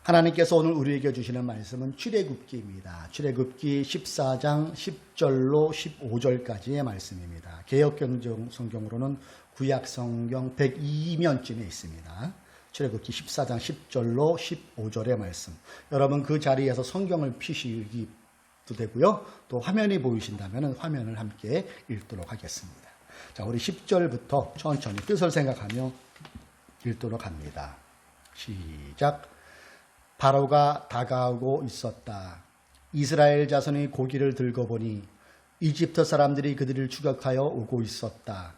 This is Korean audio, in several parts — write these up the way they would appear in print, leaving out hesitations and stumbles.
하나님께서 오늘 우리에게 주시는 말씀은 출애굽기입니다. 출애굽기 14장 10절로 15절까지의 말씀입니다. 개역경정 성경으로는 구약성경 102면쯤에 있습니다. 출애굽기 14장 10절로 15절의 말씀. 여러분 그 자리에서 성경을 펴시기도 되고요. 또 화면이 보이신다면 화면을 함께 읽도록 하겠습니다. 자, 우리 10절부터 천천히 뜻을 생각하며 읽도록 합니다. 시작. 바로가 다가오고 있었다. 이스라엘 자손이 고기를 들고 보니 이집트 사람들이 그들을 추격하여 오고 있었다.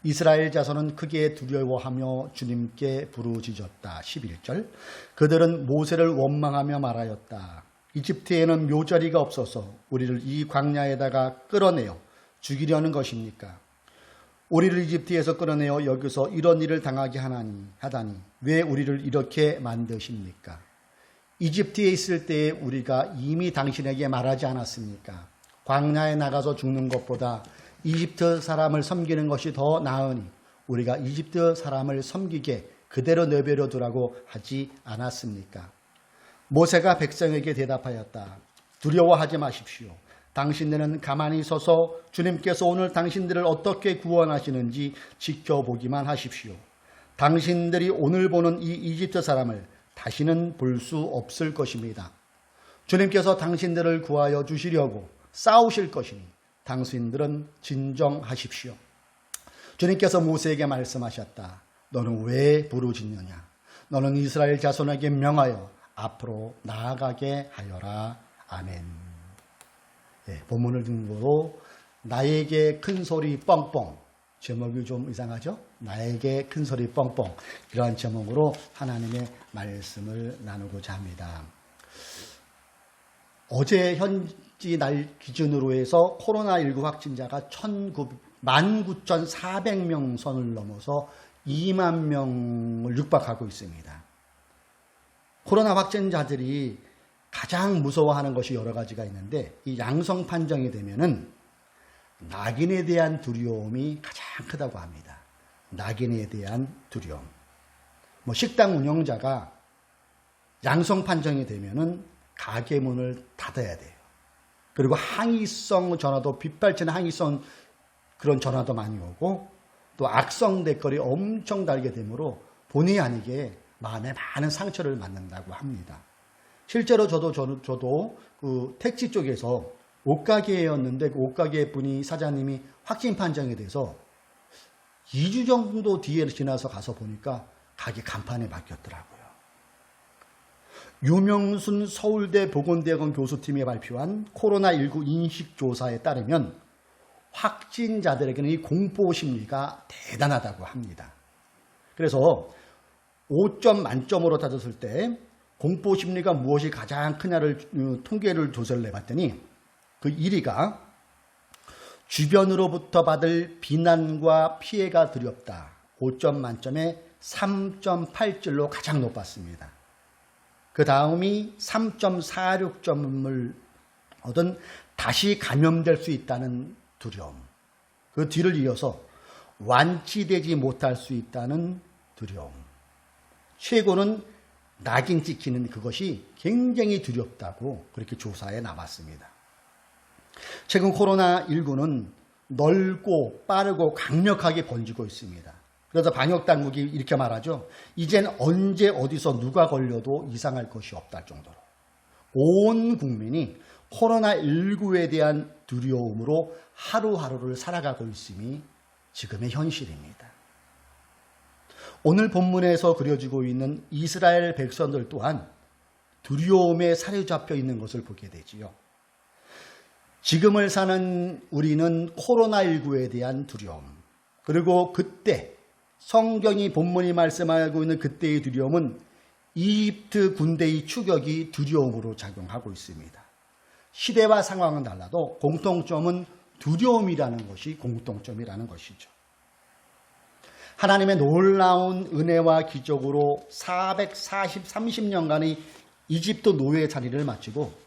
이스라엘 자손은 크게 두려워하며 주님께 부르짖었다. 11절. 그들은 모세를 원망하며 말하였다. 이집트에는 묘자리가 없어서 우리를 이 광야에다가 끌어내어 죽이려는 것입니까? 우리를 이집트에서 끌어내어 여기서 이런 일을 당하게 하다니 왜 우리를 이렇게 만드십니까? 이집트에 있을 때에 우리가 이미 당신에게 말하지 않았습니까? 광야에 나가서 죽는 것보다 이집트 사람을 섬기는 것이 더 나으니 우리가 이집트 사람을 섬기게 그대로 내버려 두라고 하지 않았습니까? 모세가 백성에게 대답하였다. 두려워하지 마십시오. 당신들은 가만히 서서 주님께서 오늘 당신들을 어떻게 구원하시는지 지켜보기만 하십시오. 당신들이 오늘 보는 이 이집트 사람을 다시는 볼 수 없을 것입니다. 주님께서 당신들을 구하여 주시려고 싸우실 것이니 당신들은 진정하십시오. 주님께서 모세에게 말씀하셨다. 너는 왜 부르짖느냐? 너는 이스라엘 자손에게 명하여 앞으로 나아가게 하여라. 아멘. 본문을 듣고 나에게 큰 소리 뻥뻥. 제목이 좀 이상하죠? 나에게 큰 소리 뻥뻥. 이러한 제목으로 하나님의 말씀을 나누고자 합니다. 어제 현지 날 기준으로 해서 코로나19 확진자가 19,400명 선을 넘어서 2만 명을 육박하고 있습니다. 코로나 확진자들이 가장 무서워하는 것이 여러 가지가 있는데 이 양성 판정이 되면은 낙인에 대한 두려움이 가장 크다고 합니다. 낙인에 대한 두려움. 식당 운영자가 양성 판정이 되면은 가게 문을 닫아야 돼요. 그리고 항의성 전화도 빗발치는 항의성 그런 전화도 많이 오고 또 악성 댓글이 엄청 달게 되므로 본의 아니게 마음에 많은 상처를 받는다고 합니다. 실제로 저도 그 택시 쪽에서 옷가게였는데 그 옷가게 분이 사장님이 확진 판정이 돼서 2주 정도 뒤에 지나서 가서 보니까 가게 간판에 바뀌었더라고요. 유명순 서울대 보건대학원 교수팀이 발표한 코로나19 인식조사에 따르면 확진자들에게는 이 공포심리가 대단하다고 합니다. 그래서 5점 만점으로 따졌을 때 공포심리가 무엇이 가장 크냐를 통계를 조사를 해봤더니 그 1위가 주변으로부터 받을 비난과 피해가 두렵다. 5점 만점에 3.8점로 가장 높았습니다. 그 다음이 3.46점을 얻은 다시 감염될 수 있다는 두려움. 그 뒤를 이어서 완치되지 못할 수 있다는 두려움. 최고는 낙인 찍히는 그것이 굉장히 두렵다고 그렇게 조사에 나왔습니다. 최근 코로나19는 넓고 빠르고 강력하게 번지고 있습니다. 그래서 방역당국이 이렇게 말하죠. 이젠 언제 어디서 누가 걸려도 이상할 것이 없다 정도로. 온 국민이 코로나19에 대한 두려움으로 하루하루를 살아가고 있음이 지금의 현실입니다. 오늘 본문에서 그려지고 있는 이스라엘 백성들 또한 두려움에 사로잡혀 있는 것을 보게 되지요. 지금을 사는 우리는 코로나19에 대한 두려움, 그리고 그때 성경이 본문이 말씀하고 있는 그때의 두려움은 이집트 군대의 추격이 두려움으로 작용하고 있습니다. 시대와 상황은 달라도 공통점은 두려움이라는 것이 공통점이라는 것이죠. 하나님의 놀라운 은혜와 기적으로 30년간의 이집트 노예 자리를 마치고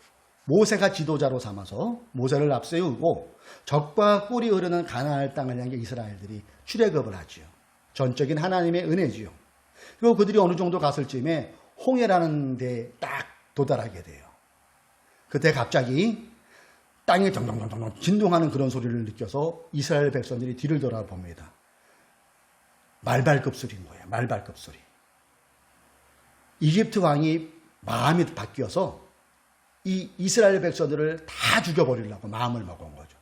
모세가 지도자로 삼아서 모세를 앞세우고 적과 꿀이 흐르는 가나안 땅을 향해 이스라엘들이 출애굽을 하지요. 전적인 하나님의 은혜지요. 그리고 그들이 어느 정도 갔을 쯤에 홍해라는 데 딱 도달하게 돼요. 그때 갑자기 땅이 정정정정 진동하는 그런 소리를 느껴서 이스라엘 백성들이 뒤를 돌아봅니다. 말발굽 소리인 거예요. 말발굽 소리. 이집트 왕이 마음이 바뀌어서 이 이스라엘 백성들을 다 죽여버리려고 마음을 먹은 거죠.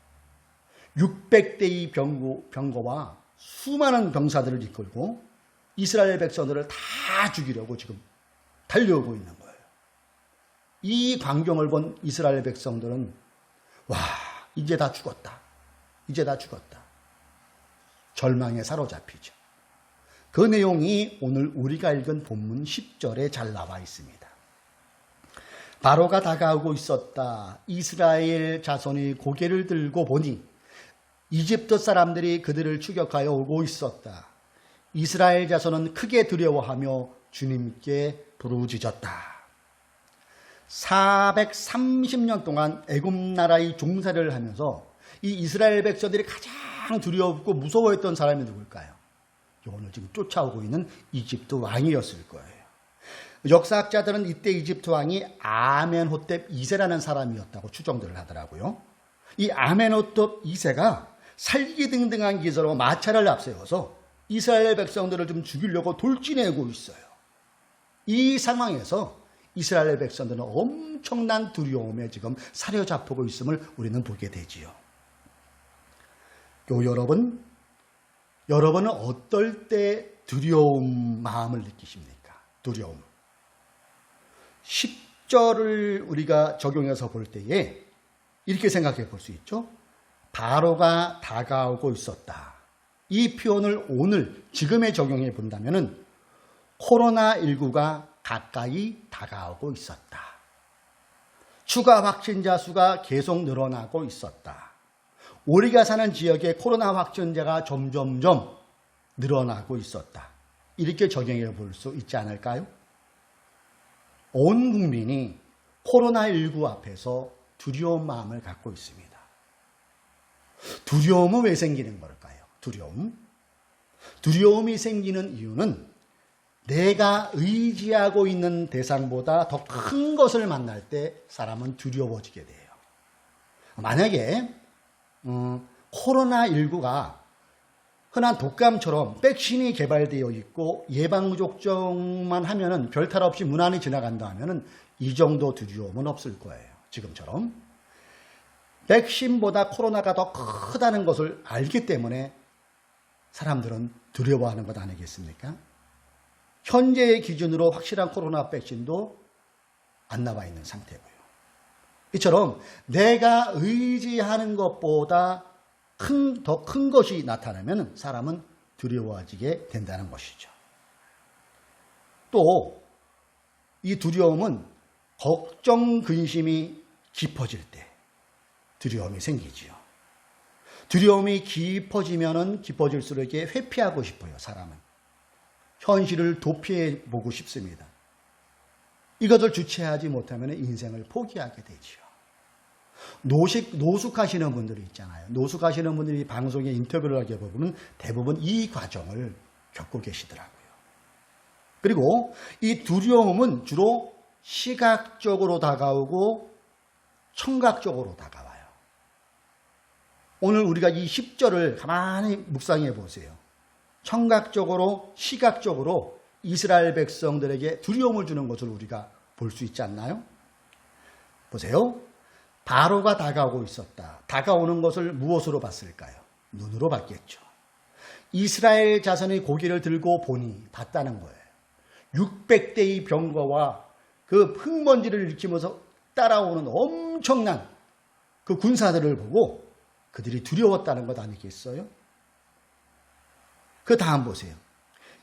600대의 병거와 수많은 병사들을 이끌고 이스라엘 백성들을 다 죽이려고 지금 달려오고 있는 거예요. 이 광경을 본 이스라엘 백성들은 와, 이제 다 죽었다. 이제 다 죽었다. 절망에 사로잡히죠. 그 내용이 오늘 우리가 읽은 본문 10절에 잘 나와 있습니다. 바로가 다가오고 있었다. 이스라엘 자손이 고개를 들고 보니 이집트 사람들이 그들을 추격하여 오고 있었다. 이스라엘 자손은 크게 두려워하며 주님께 부르짖었다. 430년 동안 애굽 나라의 종살이를 하면서 이 이스라엘 백성들이 가장 두려웠고 무서워했던 사람이 누굴까요? 오늘 지금 쫓아오고 있는 이집트 왕이었을 거예요. 역사학자들은 이때 이집트 왕이 아멘호텝 2세라는 사람이었다고 추정들을 하더라고요. 이 아멘호텝 2세가 살기등등한 기세로 마차를 앞세워서 이스라엘 백성들을 좀 죽이려고 돌진하고 있어요. 이 상황에서 이스라엘 백성들은 엄청난 두려움에 지금 사로잡히고 있음을 우리는 보게 되지요. 여러분은 어떨 때 두려움 마음을 느끼십니까? 두려움. 10절을 우리가 적용해서 볼 때에 이렇게 생각해 볼 수 있죠. 바로가 다가오고 있었다. 이 표현을 오늘 지금에 적용해 본다면 코로나19가 가까이 다가오고 있었다. 추가 확진자 수가 계속 늘어나고 있었다. 우리가 사는 지역에 코로나 확진자가 점점점 늘어나고 있었다. 이렇게 적용해 볼 수 있지 않을까요? 온 국민이 코로나19 앞에서 두려운 마음을 갖고 있습니다. 두려움은 왜 생기는 걸까요? 두려움이 생기는 이유는 내가 의지하고 있는 대상보다 더 큰 것을 만날 때 사람은 두려워지게 돼요. 만약에 코로나19가 흔한 독감처럼 백신이 개발되어 있고 예방접종만 하면은 별탈 없이 무난히 지나간다 하면은 이 정도 두려움은 없을 거예요. 지금처럼. 백신보다 코로나가 더 크다는 것을 알기 때문에 사람들은 두려워하는 것 아니겠습니까? 현재의 기준으로 확실한 코로나 백신도 안 나와 있는 상태고요. 이처럼 내가 의지하는 것보다 더 큰 것이 나타나면 사람은 두려워지게 된다는 것이죠. 또 이 두려움은 걱정, 근심이 깊어질 때 두려움이 생기지요. 두려움이 깊어지면 깊어질수록 회피하고 싶어요. 사람은. 현실을 도피해 보고 싶습니다. 이것을 주체하지 못하면 인생을 포기하게 되지요. 노숙하시는 분들이 있잖아요. 노숙하시는 분들이 방송에 인터뷰를 하게 보면 대부분 이 과정을 겪고 계시더라고요. 그리고 이 두려움은 주로 시각적으로 다가오고 청각적으로 다가와요. 오늘 우리가 이 10절을 가만히 묵상해 보세요. 청각적으로, 시각적으로 이스라엘 백성들에게 두려움을 주는 것을 우리가 볼 수 있지 않나요? 보세요. 바로가 다가오고 있었다. 다가오는 것을 무엇으로 봤을까요? 눈으로 봤겠죠. 이스라엘 자손이 고개를 들고 보니 봤다는 거예요. 600대의 병거와 그 흙먼지를 일으키면서 따라오는 엄청난 그 군사들을 보고 그들이 두려웠다는 것 아니겠어요? 그 다음 보세요.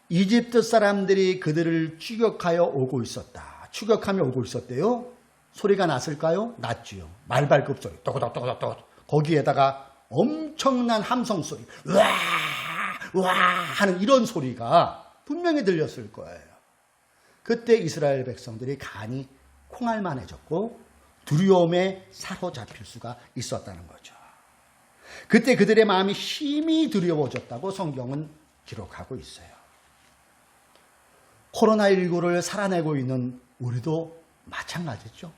이집트 사람들이 그들을 추격하여 오고 있었다. 추격하며 오고 있었대요. 소리가 났을까요? 났지요. 말발굽 소리. 또고덕또고덕. 거기에다가 엄청난 함성 소리. 와 하는 이런 소리가 분명히 들렸을 거예요. 그때 이스라엘 백성들이 간이 콩알만해졌고 두려움에 사로잡힐 수가 있었다는 거죠. 그때 그들의 마음이 심히 두려워졌다고 성경은 기록하고 있어요. 코로나19를 살아내고 있는 우리도 마찬가지죠.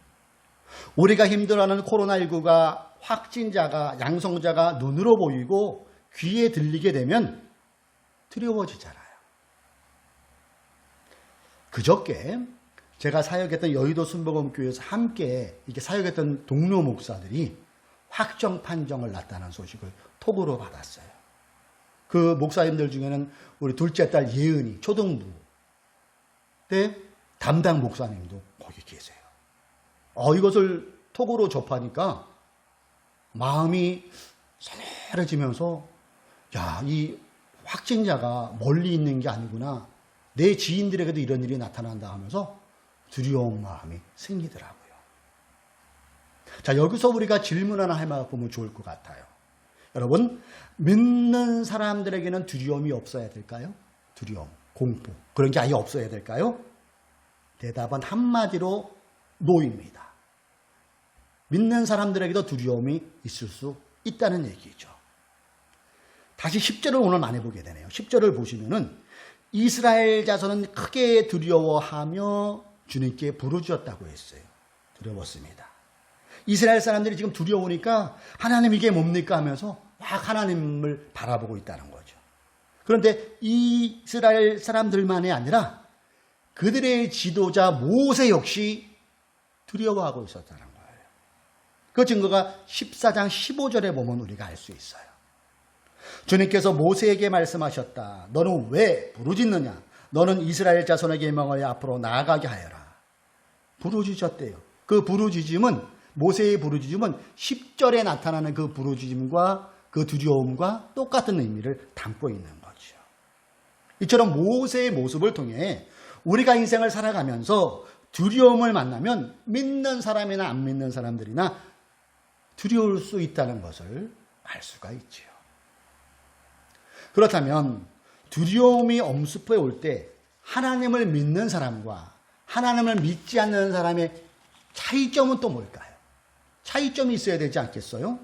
우리가 힘들어하는 코로나19가 확진자가, 양성자가 눈으로 보이고 귀에 들리게 되면 두려워지잖아요. 그저께 제가 사역했던 여의도 순복음교회에서 함께 이렇게 사역했던 동료 목사들이 확정 판정을 났다는 소식을 톡으로 받았어요. 그 목사님들 중에는 우리 둘째 딸 예은이 초등부 때 담당 목사님도 거기 계세요. 이것을 톡으로 접하니까 마음이 서늘해지면서 이 확진자가 멀리 있는 게 아니구나. 내 지인들에게도 이런 일이 나타난다 하면서 두려운 마음이 생기더라고요. 자, 여기서 우리가 질문 하나 해보면 좋을 것 같아요. 여러분, 믿는 사람들에게는 두려움이 없어야 될까요? 두려움, 공포, 그런 게 아예 없어야 될까요? 대답은 한마디로 노입니다. 믿는 사람들에게도 두려움이 있을 수 있다는 얘기죠. 다시 10절을 오늘 많이 보게 되네요. 10절을 보시면은 이스라엘 자손은 크게 두려워하며 주님께 부르짖었다고 했어요. 두려웠습니다. 이스라엘 사람들이 지금 두려우니까 하나님 이게 뭡니까 하면서 막 하나님을 바라보고 있다는 거죠. 그런데 이스라엘 사람들만이 아니라 그들의 지도자 모세 역시 두려워하고 있었다는 거예요. 그 증거가 14장 15절에 보면 우리가 알 수 있어요. 주님께서 모세에게 말씀하셨다. 너는 왜 부르짖느냐? 너는 이스라엘 자손에게 명하여 앞으로 나아가게 하여라. 부르짖었대요. 그 부르짖음은, 모세의 부르짖음은 10절에 나타나는 그 부르짖음과 그 두려움과 똑같은 의미를 담고 있는 거죠. 이처럼 모세의 모습을 통해 우리가 인생을 살아가면서 두려움을 만나면 믿는 사람이나 안 믿는 사람들이나 두려울 수 있다는 것을 알 수가 있지요. 그렇다면 두려움이 엄습해 올 때 하나님을 믿는 사람과 하나님을 믿지 않는 사람의 차이점은 또 뭘까요? 차이점이 있어야 되지 않겠어요?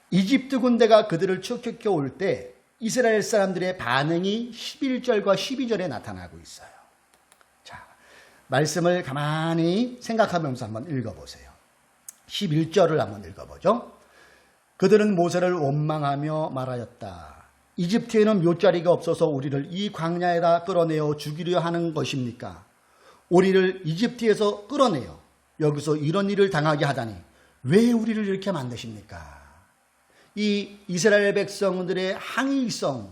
이집트 군대가 그들을 추격해 올 때 이스라엘 사람들의 반응이 11절과 12절에 나타나고 있어요. 자, 말씀을 가만히 생각하면서 한번 읽어보세요. 11절을 한번 읽어보죠. 그들은 모세를 원망하며 말하였다. 이집트에는 묘자리가 없어서 우리를 이 광야에다 끌어내어 죽이려 하는 것입니까? 우리를 이집트에서 끌어내어 여기서 이런 일을 당하게 하다니 왜 우리를 이렇게 만드십니까? 이 이스라엘 백성들의 항의성,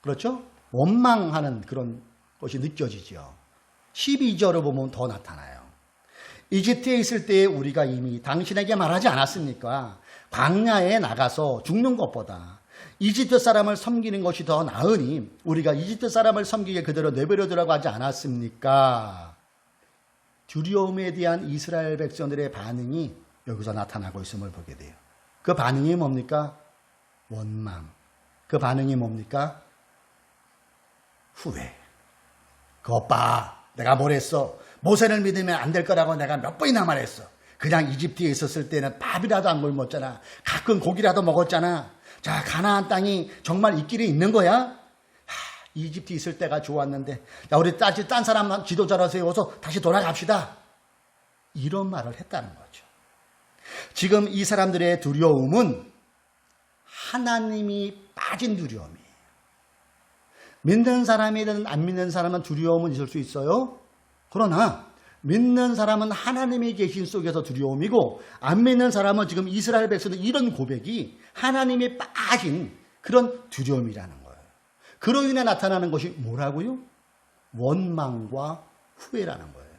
그렇죠? 원망하는 그런 것이 느껴지죠. 12절을 보면 더 나타나요. 이집트에 있을 때 우리가 이미 당신에게 말하지 않았습니까? 광야에 나가서 죽는 것보다 이집트 사람을 섬기는 것이 더 나으니 우리가 이집트 사람을 섬기게 그대로 내버려두라고 하지 않았습니까? 두려움에 대한 이스라엘 백성들의 반응이 여기서 나타나고 있음을 보게 돼요. 그 반응이 뭡니까? 원망. 그 반응이 뭡니까? 후회. 그것 봐. 내가 뭘 했어? 모세를 믿으면 안 될 거라고 내가 몇 번이나 말했어. 그냥 이집트에 있었을 때는 밥이라도 안 굶었잖아. 가끔 고기라도 먹었잖아. 자, 가나안 땅이 정말 있기를 있는 거야? 이집트 있을 때가 좋았는데, 야, 우리 딴 사람 지도자로 세워서 다시 돌아갑시다. 이런 말을 했다는 거죠. 지금 이 사람들의 두려움은 하나님이 빠진 두려움이에요. 믿는 사람이든 안 믿는 사람은 두려움은 있을 수 있어요. 그러나 믿는 사람은 하나님의 계신 속에서 두려움이고, 안 믿는 사람은 지금 이스라엘 백성들 이런 고백이 하나님이 빠진 그런 두려움이라는 거예요. 그로 인해 나타나는 것이 뭐라고요? 원망과 후회라는 거예요.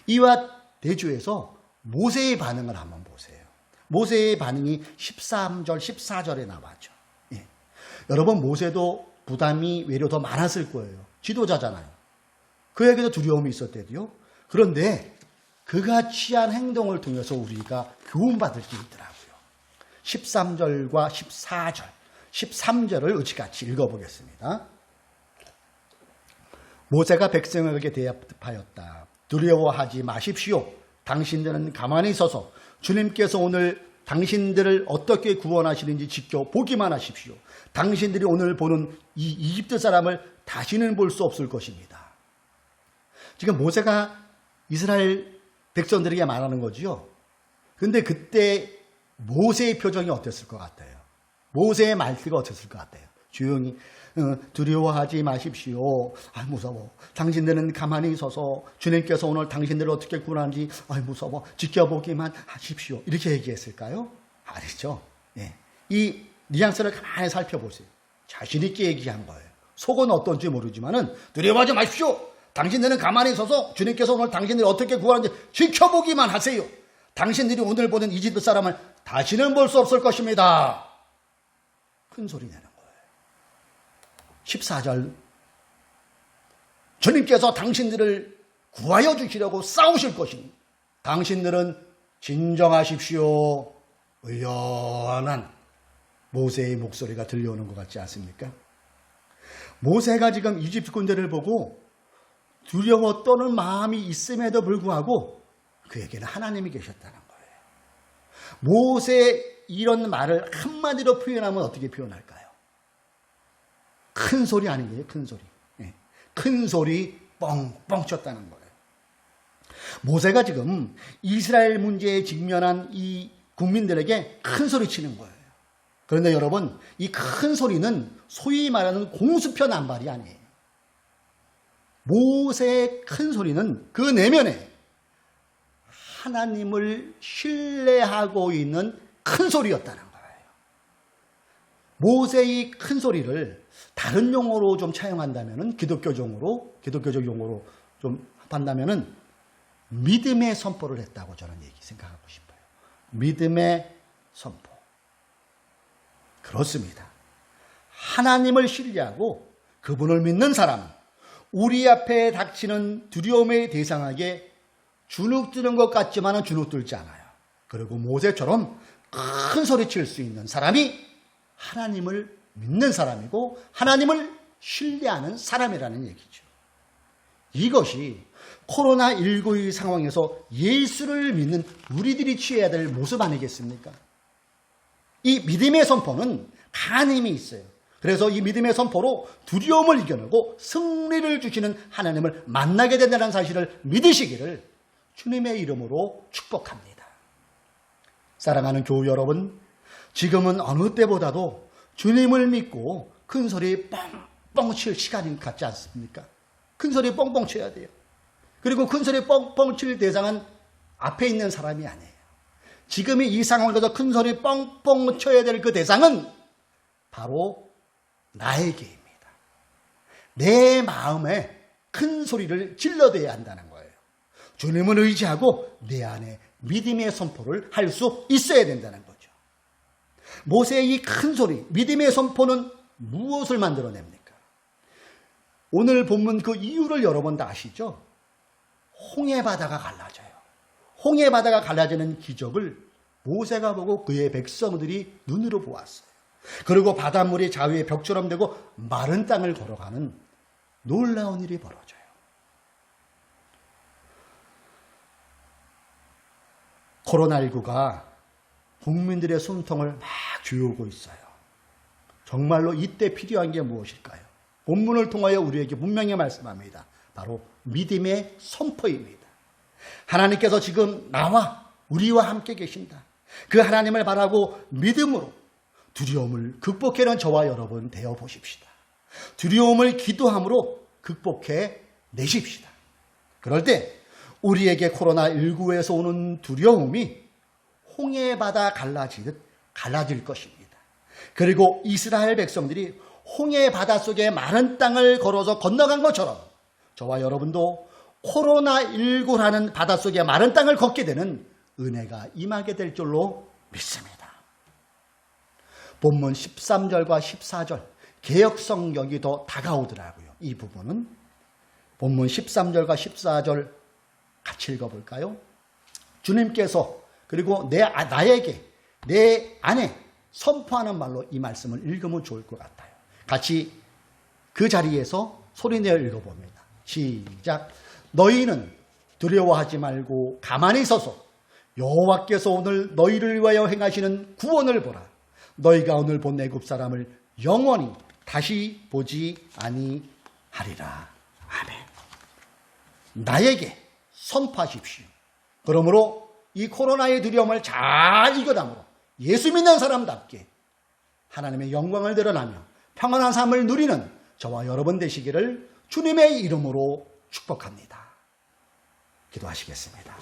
이와 대조해서 모세의 반응을 한번 보세요. 모세의 반응이 13절, 14절에 나왔죠. 예. 여러분, 모세도 부담이 외려 더 많았을 거예요. 지도자잖아요. 그에게도 두려움이 있었대도요. 그런데 그가 취한 행동을 통해서 우리가 교훈받을 게 있더라고요. 13절과 14절, 13절을 같이 읽어보겠습니다. 모세가 백성에게 대답하였다. 두려워하지 마십시오. 당신들은 가만히 서서 주님께서 오늘 당신들을 어떻게 구원하시는지 지켜보기만 하십시오. 당신들이 오늘 보는 이 이집트 사람을 다시는 볼 수 없을 것입니다. 지금 모세가 이스라엘 백성들에게 말하는 거지요. 근데 그때 모세의 표정이 어땠을 것 같아요? 모세의 말투가 어땠을 것 같아요? 조용히 두려워하지 마십시오. 무서워. 당신들은 가만히 서서 주님께서 오늘 당신들을 어떻게 구원하는지 무서워. 지켜보기만 하십시오. 이렇게 얘기했을까요? 아니죠. 예. 이 뉘앙스를 가만히 살펴보세요. 자신 있게 얘기한 거예요. 속은 어떤지 모르지만은 두려워하지 마십시오. 당신들은 가만히 서서 주님께서 오늘 당신들을 어떻게 구원하는지 지켜보기만 하세요. 당신들이 오늘 보는 이집트 사람을 다시는 볼 수 없을 것입니다. 큰 소리 내는 거예요. 14절 주님께서 당신들을 구하여 주시려고 싸우실 것이니 당신들은 진정하십시오. 의연한 모세의 목소리가 들려오는 것 같지 않습니까? 모세가 지금 이집트 군대를 보고 두려워 떠는 마음이 있음에도 불구하고 그에게는 하나님이 계셨다는 거예요. 모세의 이런 말을 한마디로 표현하면 어떻게 표현할까요? 큰 소리 아니에요? 큰 소리. 네. 큰 소리 뻥뻥 쳤다는 거예요. 모세가 지금 이스라엘 문제에 직면한 이 국민들에게 큰 소리 치는 거예요. 그런데 여러분, 이 큰 소리는 소위 말하는 공수표 남발이 아니에요. 모세의 큰 소리는 그 내면에 하나님을 신뢰하고 있는 큰 소리였다는 거예요. 모세의 큰 소리를 다른 용어로 좀 차용한다면은 기독교적 용어로 좀 한다면은 믿음의 선포를 했다고 저는 생각하고 싶어요. 믿음의 선포. 그렇습니다. 하나님을 신뢰하고 그분을 믿는 사람은 우리 앞에 닥치는 두려움의 대상에게 주눅드는 것 같지만은 주눅들지 않아요. 그리고 모세처럼 큰 소리 칠 수 있는 사람이 하나님을 믿는 사람이고 하나님을 신뢰하는 사람이라는 얘기죠. 이것이 코로나19의 상황에서 예수를 믿는 우리들이 취해야 될 모습 아니겠습니까? 이 믿음의 선포는 간힘이 있어요. 그래서 이 믿음의 선포로 두려움을 이겨내고 승리를 주시는 하나님을 만나게 된다는 사실을 믿으시기를 주님의 이름으로 축복합니다. 사랑하는 교우 여러분, 지금은 어느 때보다도 주님을 믿고 큰 소리 뻥뻥 칠 시간이 같지 않습니까? 큰 소리 뻥뻥 쳐야 돼요. 그리고 큰 소리 뻥뻥 칠 대상은 앞에 있는 사람이 아니에요. 지금이 이 상황에서 큰 소리 뻥뻥 쳐야 될 그 대상은 바로 나에게입니다. 내 마음에 큰 소리를 질러대야 한다는 거예요. 주님을 의지하고 내 안에 믿음의 선포를 할 수 있어야 된다는 거죠. 모세의 이 큰 소리, 믿음의 선포는 무엇을 만들어냅니까? 오늘 본문 그 이유를 여러분 다 아시죠? 홍해바다가 갈라져요. 홍해바다가 갈라지는 기적을 모세가 보고 그의 백성들이 눈으로 보았어요. 그리고 바닷물이 자위의 벽처럼 되고 마른 땅을 걸어가는 놀라운 일이 벌어져요. 코로나19가 국민들의 숨통을 막 쥐우고 있어요. 정말로 이때 필요한 게 무엇일까요? 본문을 통하여 우리에게 분명히 말씀합니다. 바로 믿음의 선포입니다. 하나님께서 지금 나와 우리와 함께 계신다. 그 하나님을 바라고 믿음으로 두려움을 극복해낸 저와 여러분 되어 보십시다. 두려움을 기도함으로 극복해 내십시다. 그럴 때 우리에게 코로나19에서 오는 두려움이 홍해바다 갈라지듯 갈라질 것입니다. 그리고 이스라엘 백성들이 홍해바다 속에 마른 땅을 걸어서 건너간 것처럼 저와 여러분도 코로나19라는 바닷속에 마른 땅을 걷게 되는 은혜가 임하게 될 줄로 믿습니다. 본문 13절과 14절 개역성경이 더 다가오더라고요. 이 부분은 본문 13절과 14절 같이 읽어볼까요? 주님께서 그리고 나에게 내 안에 선포하는 말로 이 말씀을 읽으면 좋을 것 같아요. 같이 그 자리에서 소리내어 읽어봅니다. 시작. 너희는 두려워하지 말고 가만히 서서 여호와께서 오늘 너희를 위하여 행하시는 구원을 보라. 너희가 오늘 본 애굽 사람을 영원히 다시 보지 아니하리라. 하리라. 아멘. 나에게 선포하십시오. 그러므로 이 코로나의 두려움을 잘 이겨담으로 예수 믿는 사람답게 하나님의 영광을 드러나며 평안한 삶을 누리는 저와 여러분 되시기를 주님의 이름으로 축복합니다. 기도하시겠습니다.